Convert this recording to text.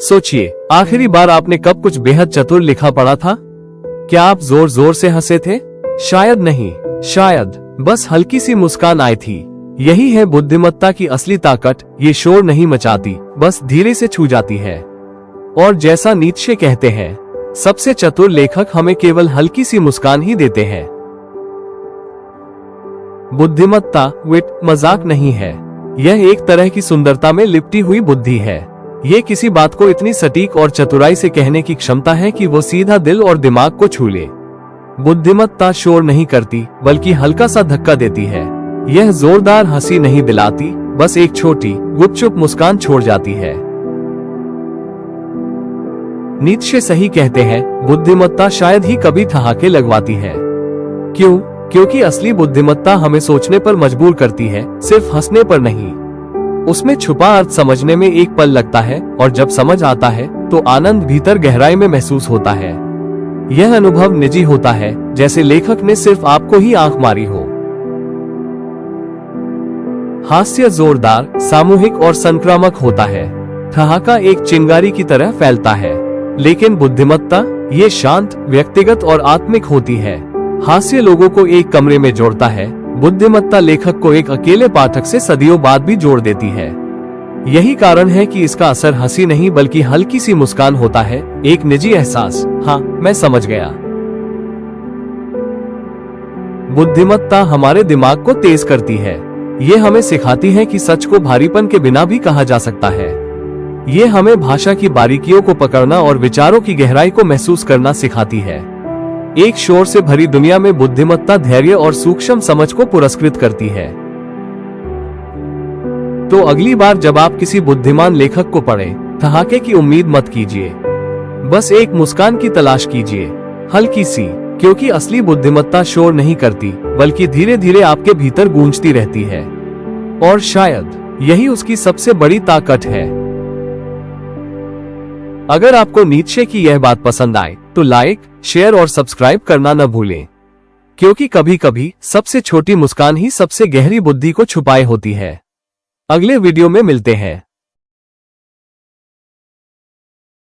सोचिए, आखिरी बार आपने कब कुछ बेहद चतुर लिखा पढ़ा था? क्या आप जोर जोर से हंसे थे? शायद नहीं, शायद बस हल्की सी मुस्कान आई थी। यही है बुद्धिमत्ता की असली ताकत। ये शोर नहीं मचाती, बस धीरे से छू जाती है। और जैसा नीत्शे कहते हैं, सबसे चतुर लेखक हमें केवल हल्की सी मुस्कान ही देते हैं। बुद्धिमत्ता विट मजाक नहीं है। यह एक तरह की सुंदरता में लिपटी हुई बुद्धि है। ये किसी बात को इतनी सटीक और चतुराई से कहने की क्षमता है कि वो सीधा दिल और दिमाग को छू ले। बुद्धिमत्ता शोर नहीं करती, बल्कि हल्का सा धक्का देती है। यह जोरदार हंसी नहीं दिलाती, बस एक छोटी गुपचुप मुस्कान छोड़ जाती है। नीत्शे सही कहते हैं, बुद्धिमत्ता शायद ही कभी ठहाके लगवाती है। क्यों? क्योंकि असली बुद्धिमत्ता हमें सोचने पर मजबूर करती है, सिर्फ हंसने पर नहीं। उसमें छुपा अर्थ समझने में एक पल लगता है, और जब समझ आता है तो आनंद भीतर गहराई में महसूस होता है। यह अनुभव निजी होता है, जैसे लेखक ने सिर्फ आपको ही आंख मारी हो। हास्य जोरदार, सामूहिक और संक्रामक होता है। ठहाका एक चिंगारी की तरह फैलता है, लेकिन बुद्धिमत्ता ये शांत, व्यक्तिगत और आत्मिक होती है। हास्य लोगों को एक कमरे में जोड़ता है, बुद्धिमत्ता लेखक को एक अकेले पाठक से सदियों बाद भी जोड़ देती है। यही कारण है कि इसका असर हंसी नहीं बल्कि हल्की सी मुस्कान होता है, एक निजी एहसास। हाँ, मैं समझ गया। बुद्धिमत्ता हमारे दिमाग को तेज करती है। ये हमें सिखाती है कि सच को भारीपन के बिना भी कहा जा सकता है। ये हमें भाषा की बारीकियों को पकड़ना और विचारों की गहराई को महसूस करना सिखाती है। एक शोर से भरी दुनिया में बुद्धिमत्ता धैर्य और सूक्ष्म समझ को पुरस्कृत करती है। तो अगली बार जब आप किसी बुद्धिमान लेखक को पढ़ें, ठहाके की उम्मीद मत कीजिए। बस एक मुस्कान की तलाश कीजिए, हल्की सी, क्योंकि असली बुद्धिमत्ता शोर नहीं करती, बल्कि धीरे धीरे आपके भीतर गूंजती रहती है। और शायद यही उसकी सबसे बड़ी ताकत है। अगर आपको नीत्शे की यह बात पसंद आए तो लाइक, शेयर और सब्सक्राइब करना न भूलें, क्योंकि कभी कभी सबसे छोटी मुस्कान ही सबसे गहरी बुद्धि को छुपाए होती है। अगले वीडियो में मिलते हैं।